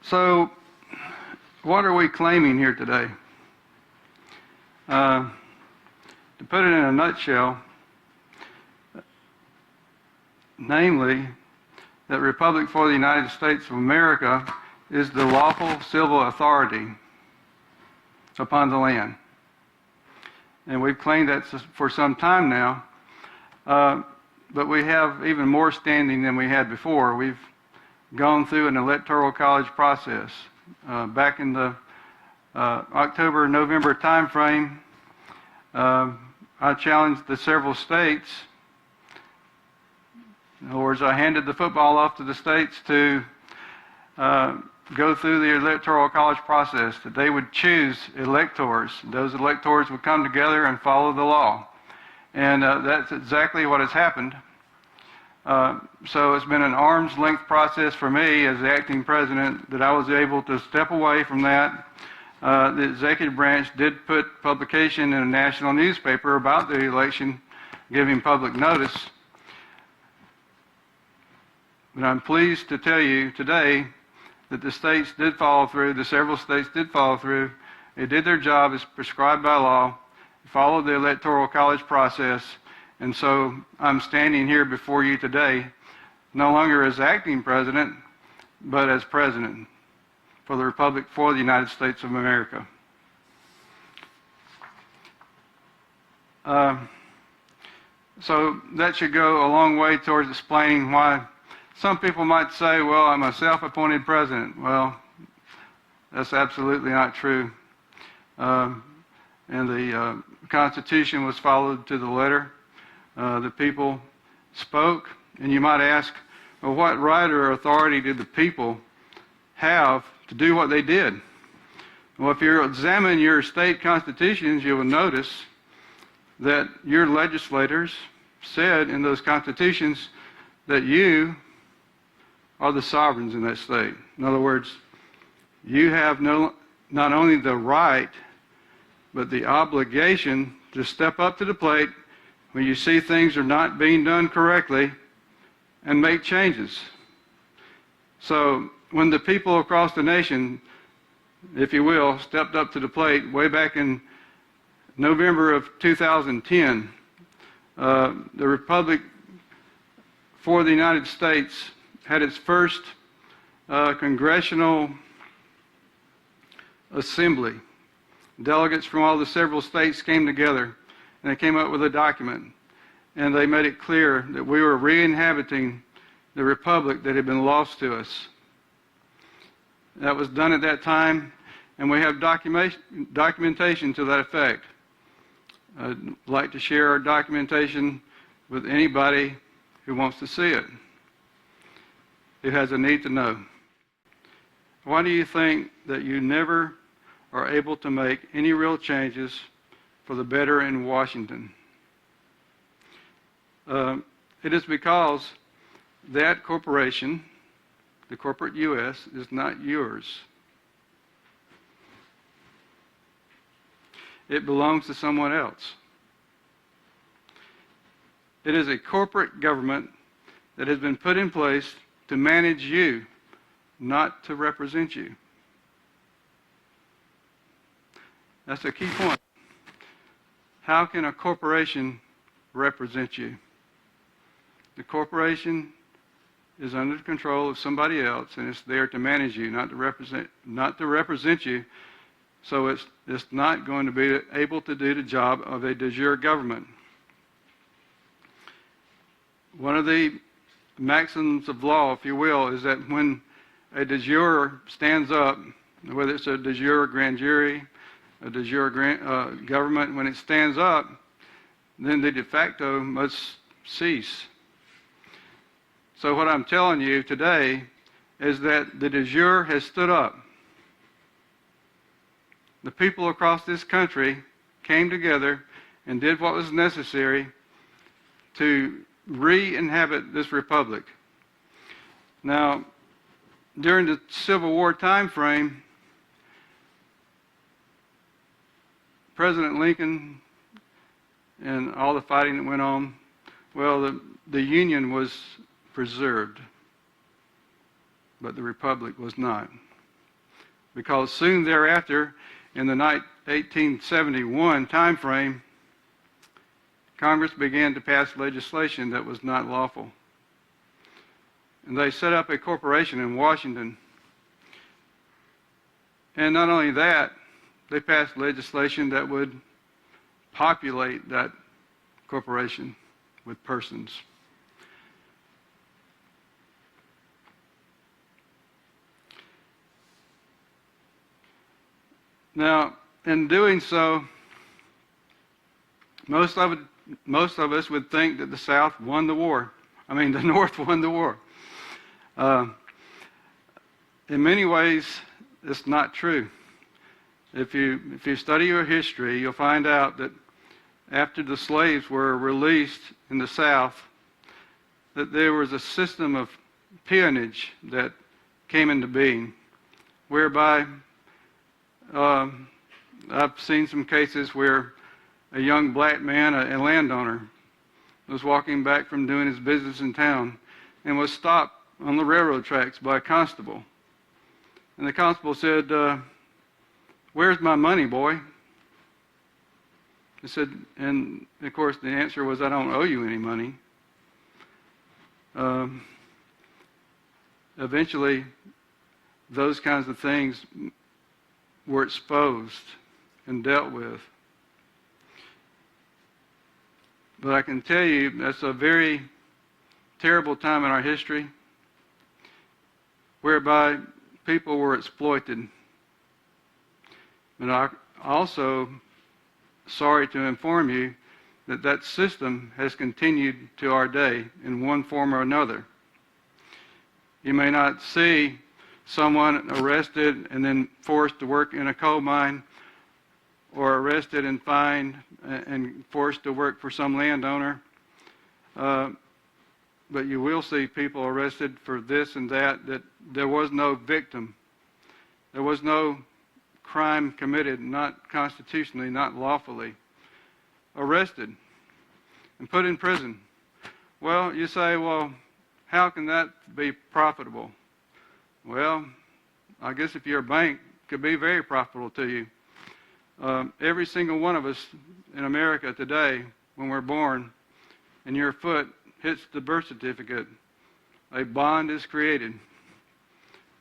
So, what are we claiming here today? To put it in a nutshell, namely, that Republic for the United States of America is the lawful civil authority upon the land. And we've claimed that for some time now, but we have even more standing than we had before. We've gone through an electoral college process. Back in the October-November timeframe, I challenged the several states. In other words, I handed the football off to the states to go through the electoral college process, that they would choose electors. Those electors would come together and follow the law. And that's exactly what has happened. So it's been an arm's length process for me as the acting president that I was able to step away from that. The executive branch did put publication in a national newspaper about the election, giving public notice. But I'm pleased to tell you today that the states did follow through, the several states did follow through. They did their job as prescribed by law, followed the electoral college process, and so I'm standing here before you today, no longer as acting president, but as president for the Republic for the United States of America. So that should go a long way towards explaining why some people might say, well, I'm a self-appointed president. Well, that's absolutely not true. And the Constitution was followed to the letter. The people spoke, and you might ask, well, what right or authority did the people have to do what they did? Well, if you examine your state constitutions, you will notice that your legislators said in those constitutions that you are the sovereigns in that state. In other words, you have not only the right, but the obligation to step up to the plate when you see things are not being done correctly and make changes. So when the people across the nation, if you will, stepped up to the plate way back in November of 2010, the Republic for the United States had its first congressional assembly. Delegates from all the several states came together and they came up with a document, and they made it clear that we were re-inhabiting the republic that had been lost to us. That was done at that time, and we have documentation to that effect. I'd like to share our documentation with anybody who wants to see it, who has a need to know. Why do you think that you never are able to make any real changes for the better in Washington? It is because that corporation, the corporate U.S., is not yours. It belongs to someone else. It is a corporate government that has been put in place to manage you, not to represent you. That's a key point. How can a corporation represent you? The corporation is under the control of somebody else, and it's there to manage you, not to represent you. So it's not going to be able to do the job of a de jure government. One of the maxims of law, if you will, is that when a de jure stands up, whether it's a de jure grand jury, a de jure government, when it stands up, then the de facto must cease. So what I'm telling you today is that the de jure has stood up. The people across this country came together and did what was necessary to re-inhabit this republic. Now, during the Civil War time frame, President Lincoln and all the fighting that went on, well, the Union was preserved, but the Republic was not. because soon thereafter, in the 1871 time frame, Congress began to pass legislation that was not lawful. And they set up a corporation in Washington. And not only that, they passed legislation that would populate that corporation with persons. Now, in doing so, most of us would think that the South won the war. I mean, the North won the war. In many ways, it's not true. If you study your history, you'll find out that after the slaves were released in the South, that there was a system of peonage that came into being, whereby I've seen some cases where a young black man, a landowner, was walking back from doing his business in town and was stopped on the railroad tracks by a constable. And the constable said, "Where's my money, boy?" He said, and of course the answer was, "I don't owe you any money." Eventually, those kinds of things were exposed and dealt with. But I can tell you that's a very terrible time in our history whereby people were exploited. But I'm also sorry to inform you that that system has continued to our day in one form or another. You may not see someone arrested and then forced to work in a coal mine, or arrested and fined and forced to work for some landowner. But you will see people arrested for this and that there was no victim. There was no crime committed, not constitutionally, not lawfully. Arrested and put in prison. Well, you say, well, how can that be profitable? Well, I guess if you're a bank, it could be very profitable to you. Every single one of us in America today, when we're born, and your foot hits the birth certificate, a bond is created.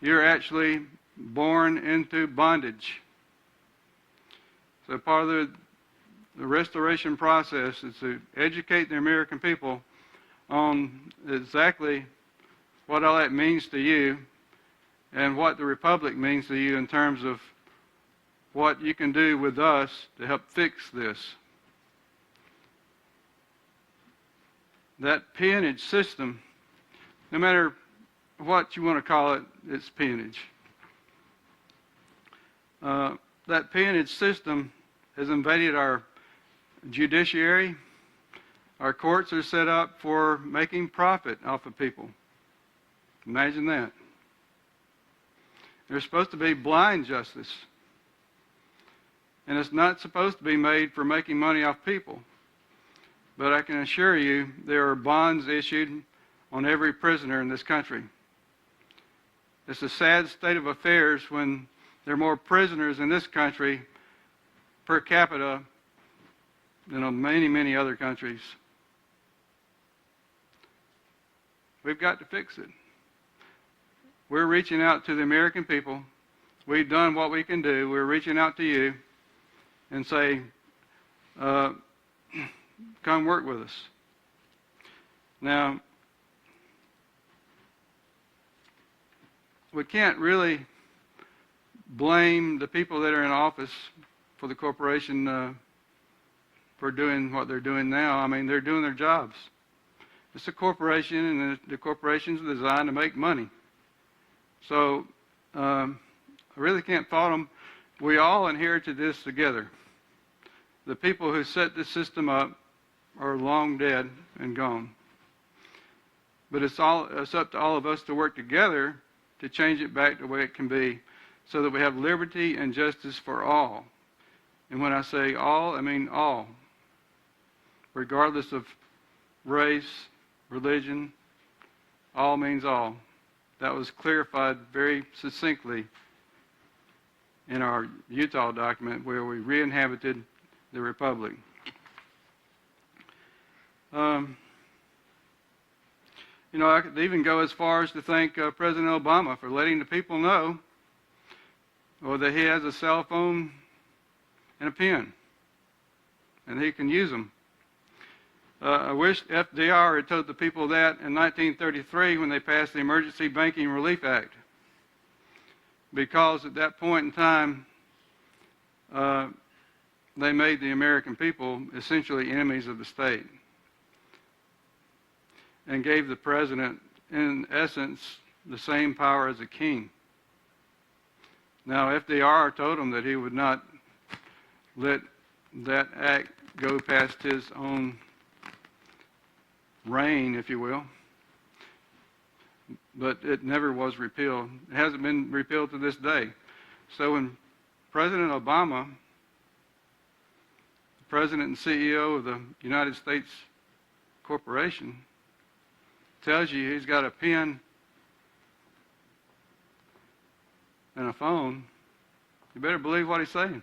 You're actually born into bondage. So part of the restoration process is to educate the American people on exactly what all that means to you and what the Republic means to you in terms of what you can do with us to help fix this. That peonage system, no matter what you want to call it, it's peonage. That peonage system has invaded our judiciary. Our courts are set up for making profit off of people. Imagine that. There's supposed to be blind justice. And it's not supposed to be made for making money off people. But I can assure you there are bonds issued on every prisoner in this country. It's a sad state of affairs when there are more prisoners in this country per capita than in many, many other countries. We've got to fix it. We're reaching out to the American people. We've done what we can do. We're reaching out to you and say, come work with us. Now, we can't really blame the people that are in office for the corporation for doing what they're doing now. I mean, they're doing their jobs. It's a corporation, and the corporation's designed to make money. So I really can't fault them. We all inherited this together. The people who set this system up are long dead and gone. But it's up to all of us to work together to change it back the way it can be, so that we have liberty and justice for all. And when I say all, I mean all, regardless of race, religion. All means all. That was clarified very succinctly in our Utah document where we re-inhabited the republic. You know, I could even go as far as to thank President Obama for letting the people know that he has a cell phone and a pen, and he can use them. I wish FDR had told the people that in 1933 when they passed the Emergency Banking Relief Act, because at that point in time, they made the American people essentially enemies of the state and gave the president, in essence, the same power as a king. Now, FDR told him that he would not let that act go past his own reign, if you will, but it never was repealed. It hasn't been repealed to this day. So when President Obama, the President and CEO of the United States Corporation, tells you he's got a pen and a phone, you better believe what he's saying.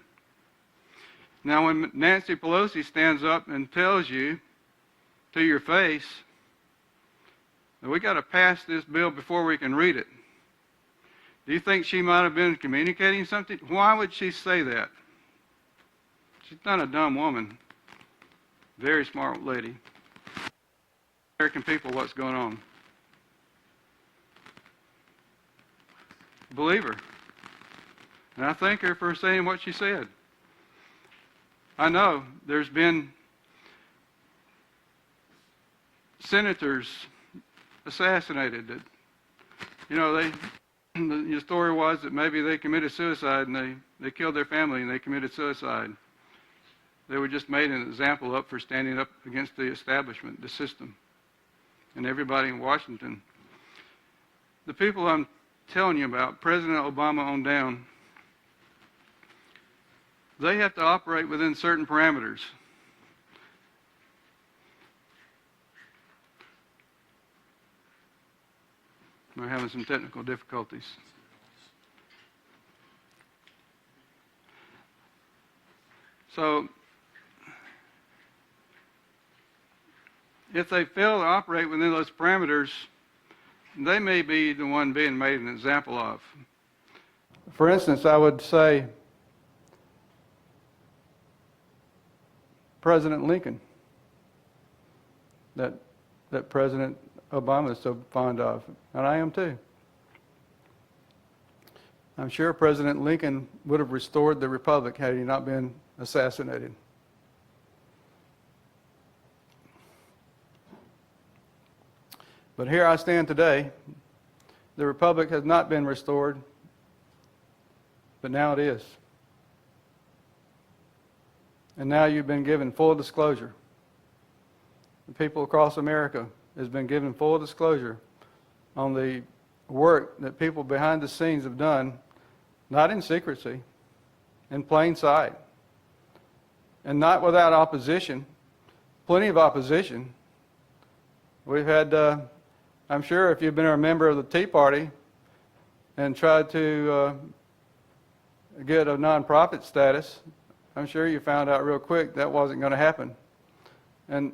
Now, when Nancy Pelosi stands up and tells you to your face that we got to pass this bill before we can read it, do you think she might have been communicating something? Why would she say that? She's not a dumb woman. Very smart lady. American people, what's going on? Believe her. And I thank her for saying what she said. I know there's been senators assassinated that, you know, the story was that maybe they committed suicide and they killed their family and they committed suicide. They were just made an example up for standing up against the establishment, the system, and everybody in Washington. The people I'm telling you about, President Obama on down, they have to operate within certain parameters. We're having some technical difficulties. So, if they fail to operate within those parameters, they may be the one being made an example of. For instance, I would say President Lincoln, that President Obama is so fond of, and I am too. I'm sure President Lincoln would have restored the republic had he not been assassinated. But here I stand today. The republic has not been restored, but now it is. And now you've been given full disclosure. The people across America has been given full disclosure on the work that people behind the scenes have done, not in secrecy, in plain sight, and not without opposition. Plenty of opposition. We've had, I'm sure if you've been a member of the Tea Party and tried to get a nonprofit status, I'm sure you found out real quick that wasn't going to happen. And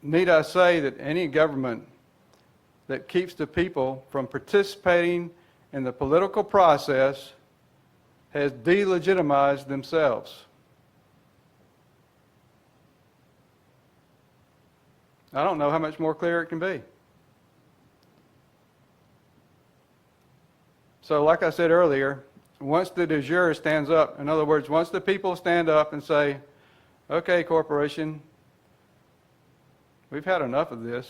need I say that any government that keeps the people from participating in the political process has delegitimized themselves. I don't know how much more clear it can be. So like I said earlier, once the de jure stands up, in other words, once the people stand up and say, okay, corporation, we've had enough of this.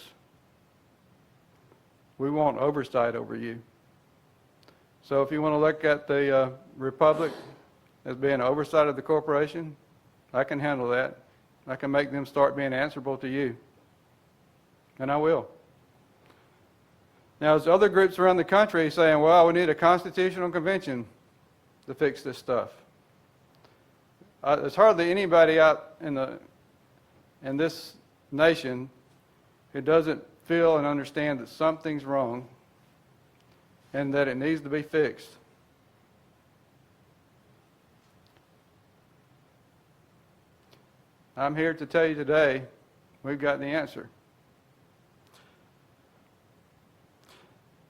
We want oversight over you. So if you want to look at the republic as being oversight of the corporation, I can handle that. I can make them start being answerable to you. And I will. Now, there's other groups around the country saying, well, we need a constitutional convention to fix this stuff. There's hardly anybody out in this nation who doesn't feel and understand that something's wrong and that it needs to be fixed. I'm here to tell you today, we've got the answer.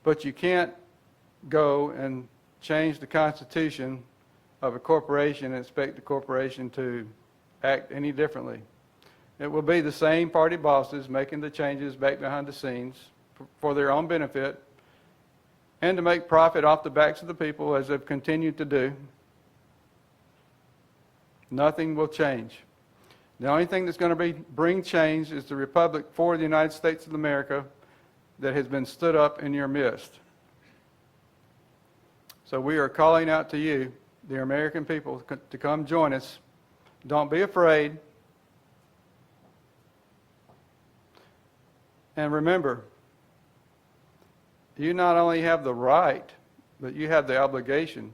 But you can't go and change the constitution of a corporation and expect the corporation to act any differently. It will be the same party bosses making the changes back behind the scenes for their own benefit and to make profit off the backs of the people, as they've continued to do. Nothing will change. The only thing that's going to bring change is the republic for the United States of America that has been stood up in your midst. So we are calling out to you, the American people, to come join us. Don't be afraid. And remember, you not only have the right, but you have the obligation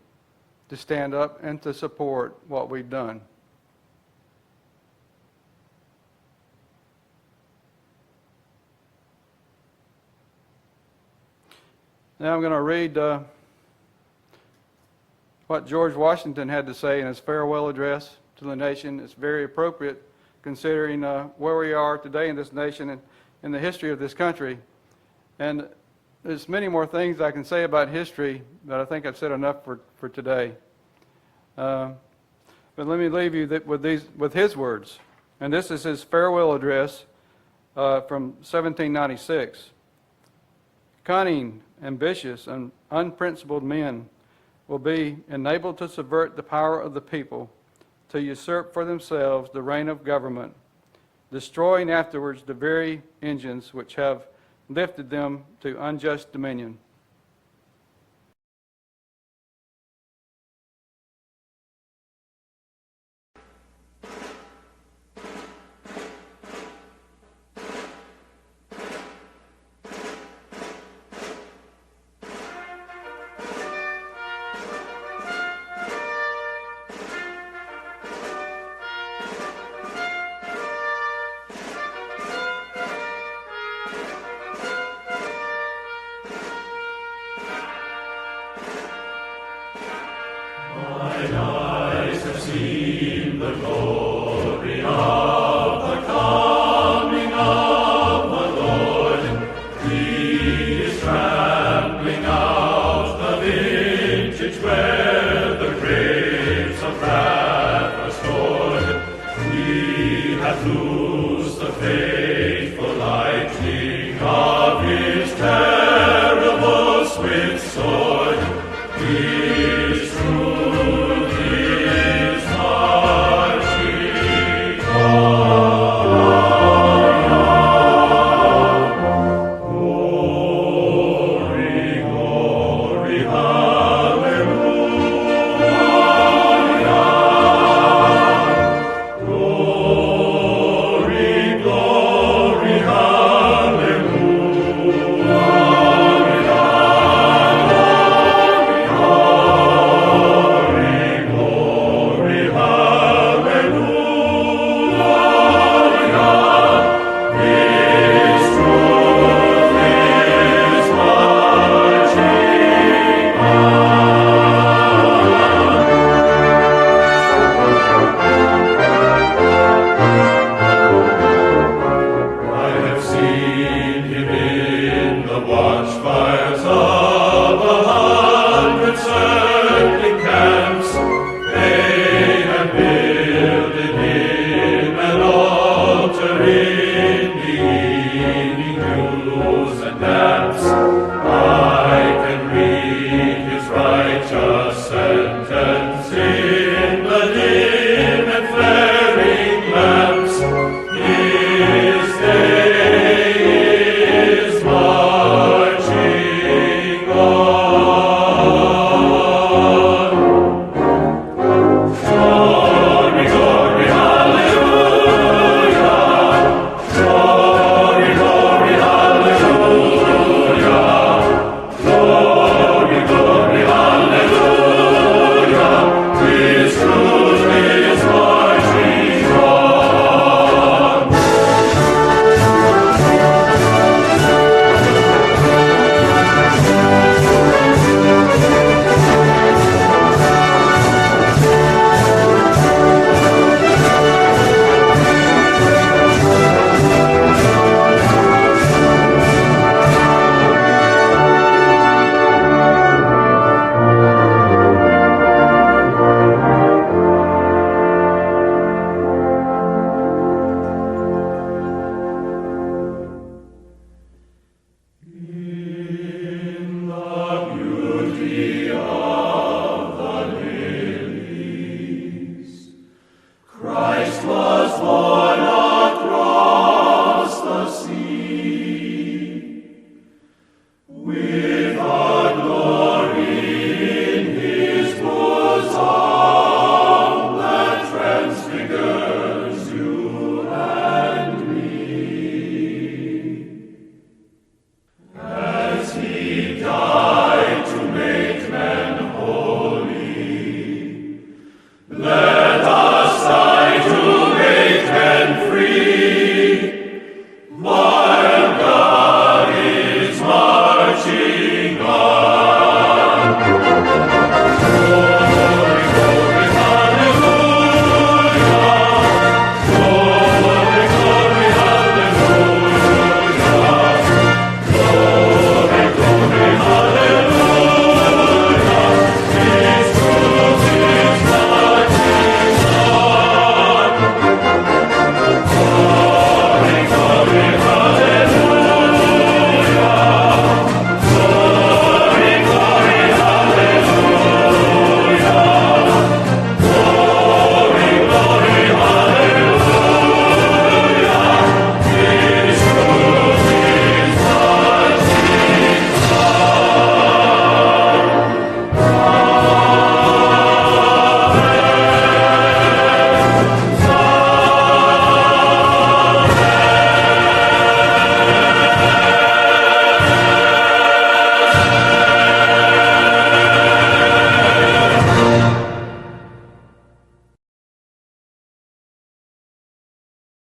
to stand up and to support what we've done. Now I'm going to read what George Washington had to say in his farewell address to the nation. It's very appropriate considering where we are today in this nation and in the history of this country. And there's many more things I can say about history, but I think I've said enough for today. But let me leave you with his words. And this is his farewell address from 1796. Cunning, ambitious, and unprincipled men will be enabled to subvert the power of the people, to usurp for themselves the reign of government, destroying afterwards the very engines which have lifted them to unjust dominion. Mine eyes have seen the glory of the coming of the Lord. He is trampling out the vintage where the grapes of wrath are stored. He hath loosed the fateful lightning of his terrible swift sword. His truth is marching on. Glory, glory, hallelujah. Glory, glory, hallelujah. Let